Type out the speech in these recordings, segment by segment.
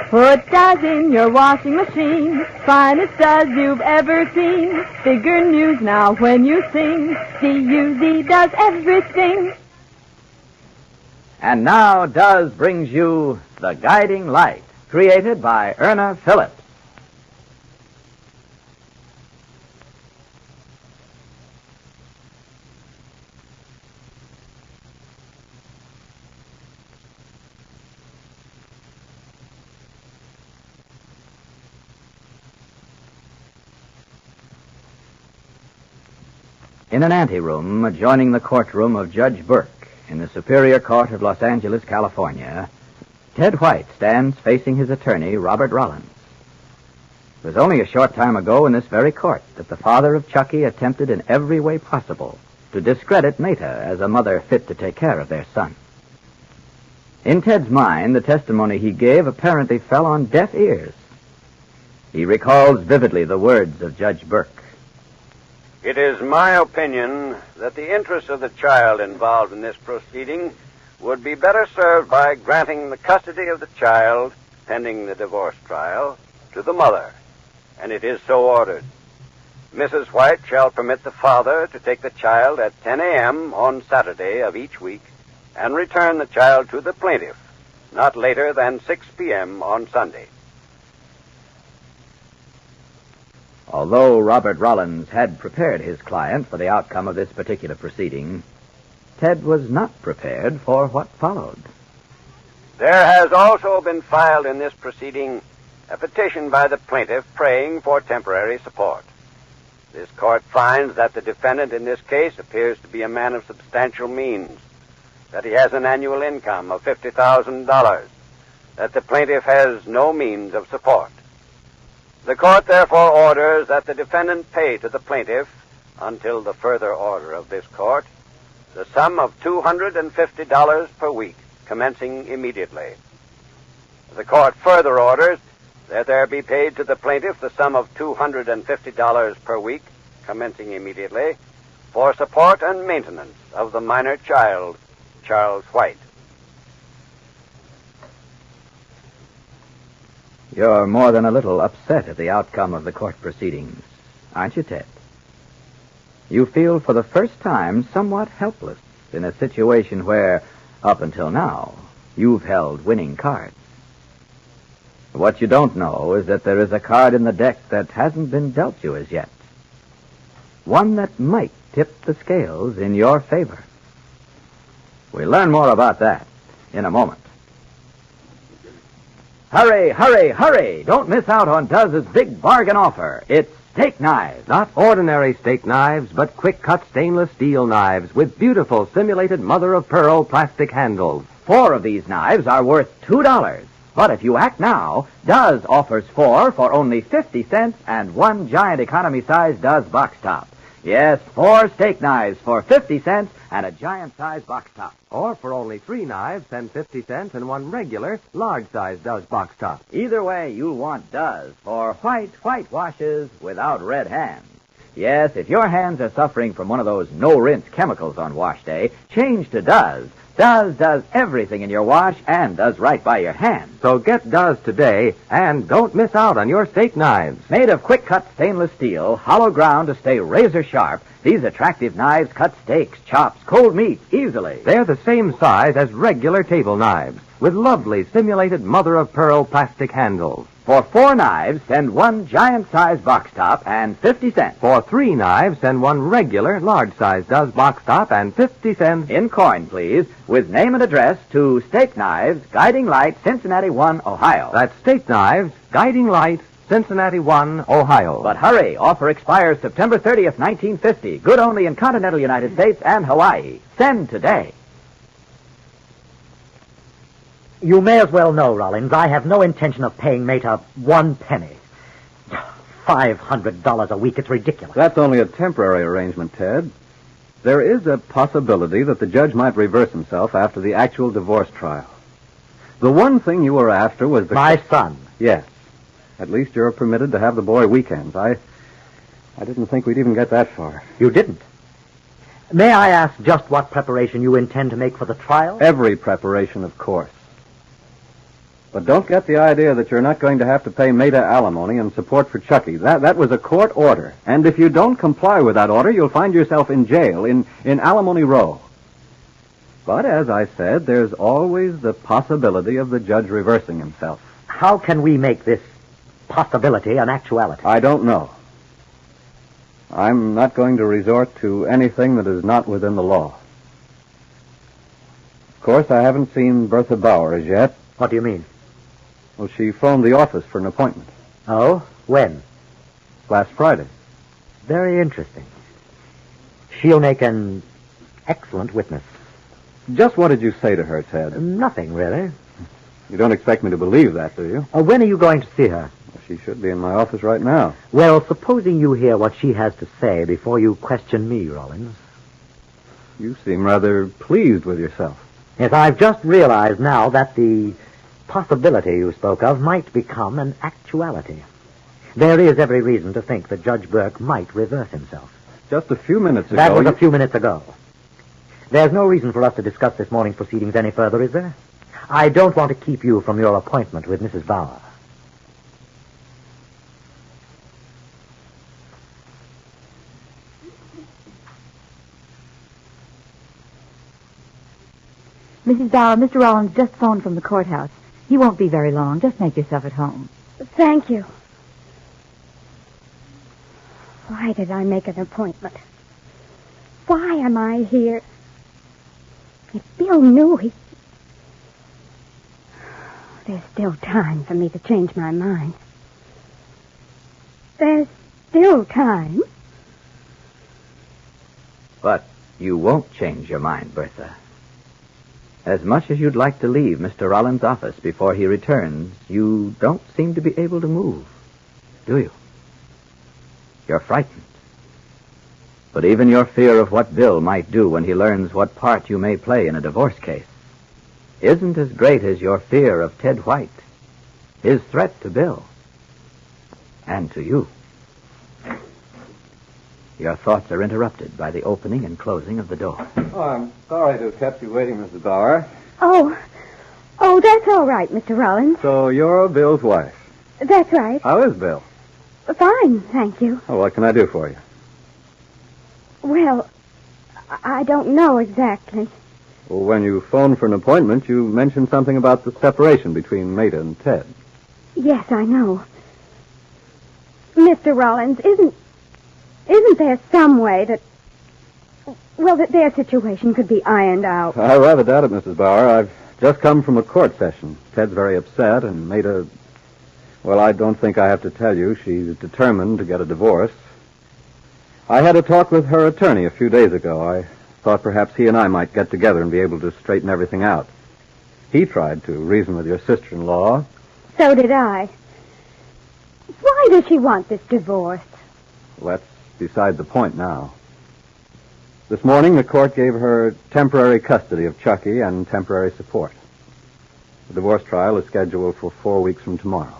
Put Duz in your washing machine, finest Duz you've ever seen. Bigger news now when you sing, D-U-Z does everything. And now Duz brings you The Guiding Light, created by Erna Phillips. In an anteroom adjoining the courtroom of Judge Burke in the Superior Court of Los Angeles, California, Ted White stands facing his attorney, Robert Rollins. It was only a short time ago in this very court that the father of Chucky attempted in every way possible to discredit Meta as a mother fit to take care of their son. In Ted's mind, the testimony he gave apparently fell on deaf ears. He recalls vividly the words of Judge Burke. It is my opinion that the interests of the child involved in this proceeding would be better served by granting the custody of the child, pending the divorce trial, to the mother, and it is so ordered. Mrs. White shall permit the father to take the child at 10 a.m. on Saturday of each week and return the child to the plaintiff not later than 6 p.m. on Sunday. Although Robert Rollins had prepared his client for the outcome of this particular proceeding, Ted was not prepared for what followed. There has also been filed in this proceeding a petition by the plaintiff praying for temporary support. This court finds that the defendant in this case appears to be a man of substantial means, that he has an annual income of $50,000, that the plaintiff has no means of support. The court therefore orders that the defendant pay to the plaintiff, until the further order of this court, the sum of $250 per week, commencing immediately. The court further orders that there be paid to the plaintiff the sum of $250 per week, commencing immediately, for support and maintenance of the minor child, Charles White. You're more than a little upset at the outcome of the court proceedings, aren't you, Ted? You feel for the first time somewhat helpless in a situation where, up until now, you've held winning cards. What you don't know is that there is a card in the deck that hasn't been dealt you as yet. One that might tip the scales in your favor. We'll learn more about that in a moment. Hurry, hurry, hurry! Don't miss out on Duz's big bargain offer. It's steak knives. Not ordinary steak knives, but quick-cut stainless steel knives with beautiful simulated mother-of-pearl plastic handles. 4 of these knives are worth $2. But if you act now, Duz offers 4 for only 50 cents and 1 giant economy-sized Duz box top. Yes, 4 steak knives for 50 cents and a giant-sized box top. Or for only 3 knives and 50 cents and 1 regular, large-sized Duz box top. Either way, you'll want Duz for white washes without red hands. Yes, if your hands are suffering from one of those no-rinse chemicals on wash day, change to Duz. Duz does everything in your wash and does right by your hands. So get Duz today and don't miss out on your steak knives. Made of quick-cut stainless steel, hollow ground to stay razor sharp, these attractive knives cut steaks, chops, cold meats easily. They're the same size as regular table knives, with lovely simulated mother-of-pearl plastic handles. For 4 knives, send 1 giant-sized box top and 50 cents. For 3 knives, send 1 regular, large-sized Duz box top and 50 cents. In coin, please, with name and address to Steak Knives, Guiding Light, Cincinnati 1, Ohio. That's Steak Knives, Guiding Light, Cincinnati 1, Ohio. But hurry, offer expires September 30th, 1950. Good only in continental United States and Hawaii. Send today. You may as well know, Rollins, I have no intention of paying Meta 1 penny. $500 a week, it's ridiculous. That's only a temporary arrangement, Ted. There is a possibility that the judge might reverse himself after the actual divorce trial. The one thing you were after was My son. Yes. At least you're permitted to have the boy weekends. I didn't think we'd even get that far. You didn't? May I ask just what preparation you intend to make for the trial? Every preparation, of course. But don't get the idea that you're not going to have to pay Maida alimony and support for Chucky. That was a court order. And if you don't comply with that order, you'll find yourself in jail, in Alimony Row. But as I said, there's always the possibility of the judge reversing himself. How can we make this possibility an actuality? I don't know. I'm not going to resort to anything that is not within the law. Of course, I haven't seen Bertha Bauer as yet. What do you mean? Well, she phoned the office for an appointment. Oh? When? Last Friday. Very interesting. She'll make an excellent witness. Just what did you say to her, Ted? Nothing, really. You don't expect me to believe that, do you? When are you going to see her? Well, she should be in my office right now. Well, supposing you hear what she has to say before you question me, Rollins. You seem rather pleased with yourself. Yes, I've just realized now that the possibility you spoke of might become an actuality. There is every reason to think that Judge Burke might reverse himself. Just a few minutes ago... That was a few minutes ago. There's no reason for us to discuss this morning's proceedings any further, is there? I don't want to keep you from your appointment with Mrs. Bauer. Mrs. Bauer, Mr. Rollins just phoned from the courthouse. He won't be very long. Just make yourself at home. Thank you. Why did I make an appointment? Why am I here? If Bill knew, There's still time for me to change my mind. There's still time. But you won't change your mind, Bertha. As much as you'd like to leave Mr. Rollins' office before he returns, you don't seem to be able to move, do you? You're frightened. But even your fear of what Bill might do when he learns what part you may play in a divorce case isn't as great as your fear of Ted White, his threat to Bill, and to you. Your thoughts are interrupted by the opening and closing of the door. Oh, I'm sorry to have kept you waiting, Mrs. Bauer. Oh, that's all right, Mr. Rollins. So you're Bill's wife. That's right. How is Bill? Fine, thank you. Oh, what can I do for you? Well, I don't know exactly. Well, when you phoned for an appointment, you mentioned something about the separation between Maida and Ted. Yes, I know. Mr. Rollins, isn't there some way that their situation could be ironed out? I rather doubt it, Mrs. Bauer. I've just come from a court session. Ted's very upset, and Maida... Well, I don't think I have to tell you. She's determined to get a divorce. I had a talk with her attorney a few days ago. I thought perhaps he and I might get together and be able to straighten everything out. He tried to reason with your sister-in-law. So did I. Why does she want this divorce? Well, that's beside the point now. This morning, the court gave her temporary custody of Chucky and temporary support. The divorce trial is scheduled for 4 weeks from tomorrow.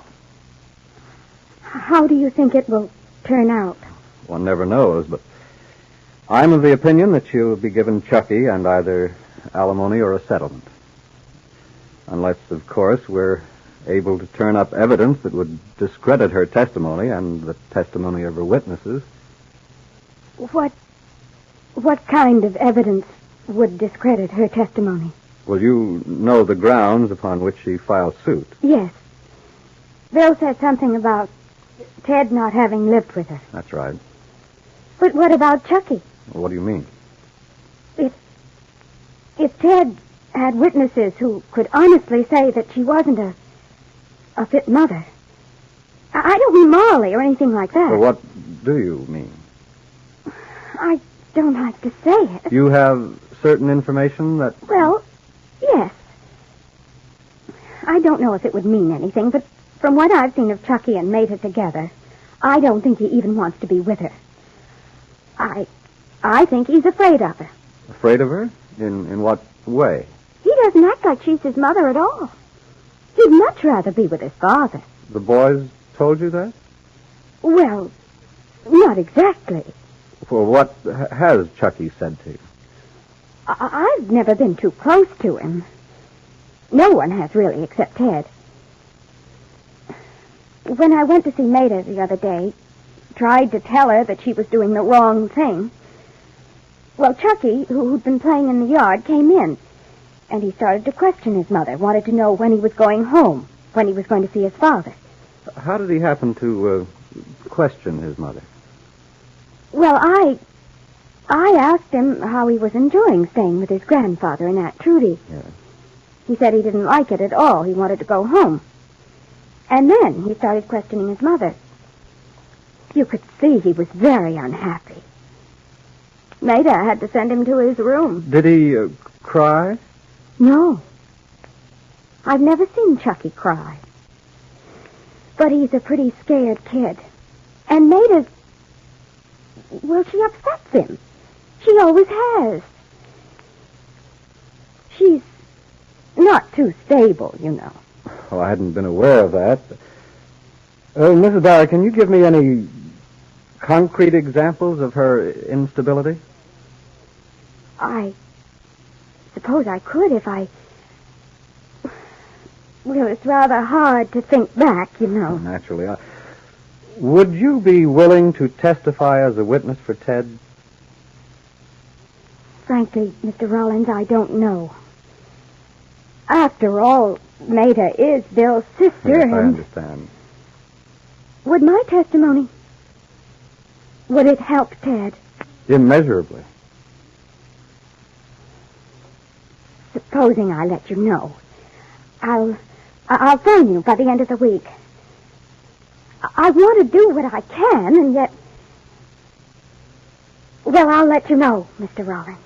How do you think it will turn out? One never knows, but I'm of the opinion that she'll be given Chucky and either alimony or a settlement. Unless, of course, we're able to turn up evidence that would discredit her testimony and the testimony of her witnesses. What kind of evidence would discredit her testimony? Well, you know the grounds upon which she filed suit. Yes. Bill said something about Ted not having lived with her. That's right. But what about Chucky? Well, what do you mean? If Ted had witnesses who could honestly say that she wasn't a fit mother. I don't mean morally or anything like that. Well, what do you mean? I don't like to say it. You have certain information that... Well, yes. I don't know if it would mean anything, but from what I've seen of Chucky and Maida together, I don't think he even wants to be with her. I think he's afraid of her. Afraid of her? In what way? He doesn't act like she's his mother at all. He'd much rather be with his father. The boys told you that? Well, not exactly. Well, what has Chucky said to you? I've never been too close to him. No one has really except Ted. When I went to see Maida the other day, tried to tell her that she was doing the wrong thing. Well, Chucky, who'd been playing in the yard, came in, and he started to question his mother, wanted to know when he was going home, when he was going to see his father. How did he happen to question his mother? Well, I asked him how he was enjoying staying with his grandfather and Aunt Trudy. Yes. He said he didn't like it at all. He wanted to go home. And then he started questioning his mother. You could see he was very unhappy. Maida had to send him to his room. Did he cry? No. I've never seen Chucky cry. But he's a pretty scared kid. And Maida, well, she upsets him. She always has. She's not too stable, you know. Oh, I hadn't been aware of that. Mrs. Barry, can you give me any concrete examples of her instability? I suppose I could if I... Well, it's rather hard to think back, you know. Naturally. Would you be willing to testify as a witness for Ted? Frankly, Mr. Rollins, I don't know. After all, Maida is Bill's sister, Yes, and... I understand. Would my testimony... Would it help Ted? Immeasurably. Supposing I let you know. I'll phone you by the end of the week. I want to do what I can, and yet... Well, I'll let you know, Mr. Rollins.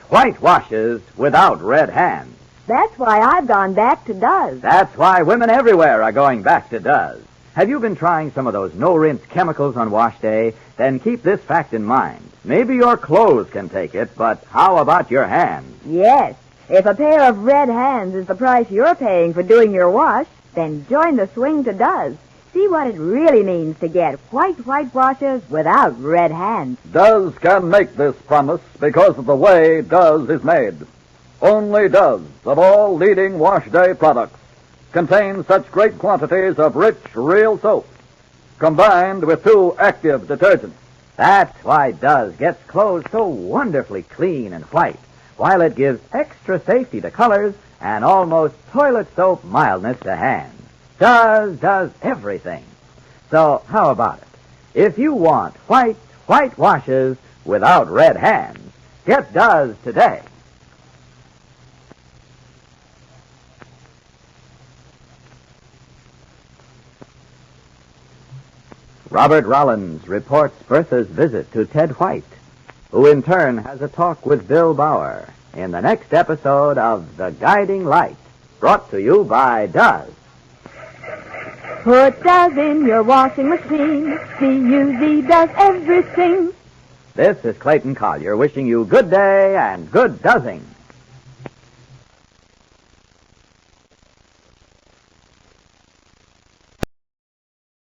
White washes without red hands. That's why I've gone back to Does. That's why women everywhere are going back to Does. Have you been trying some of those no-rinse chemicals on wash day? Then keep this fact in mind. Maybe your clothes can take it, but how about your hands? Yes. If a pair of red hands is the price you're paying for doing your wash, then join the swing to Does. See what it really means to get white washes without red hands. Does can make this promise because of the way Does is made. Only Does, of all leading wash day products, contain such great quantities of rich, real soap, combined with 2 active detergents. That's why Does gets clothes so wonderfully clean and white, while it gives extra safety to colors and almost toilet soap mildness to hands. Does does everything. So how about it? If you want white washes without red hands, get Does today. Robert Rollins reports Bertha's visit to Ted White, who in turn has a talk with Bill Bauer in the next episode of The Guiding Light, brought to you by Does. Put Does in your washing machine. D-U-Z does everything. This is Clayton Collier wishing you good day and good doesing.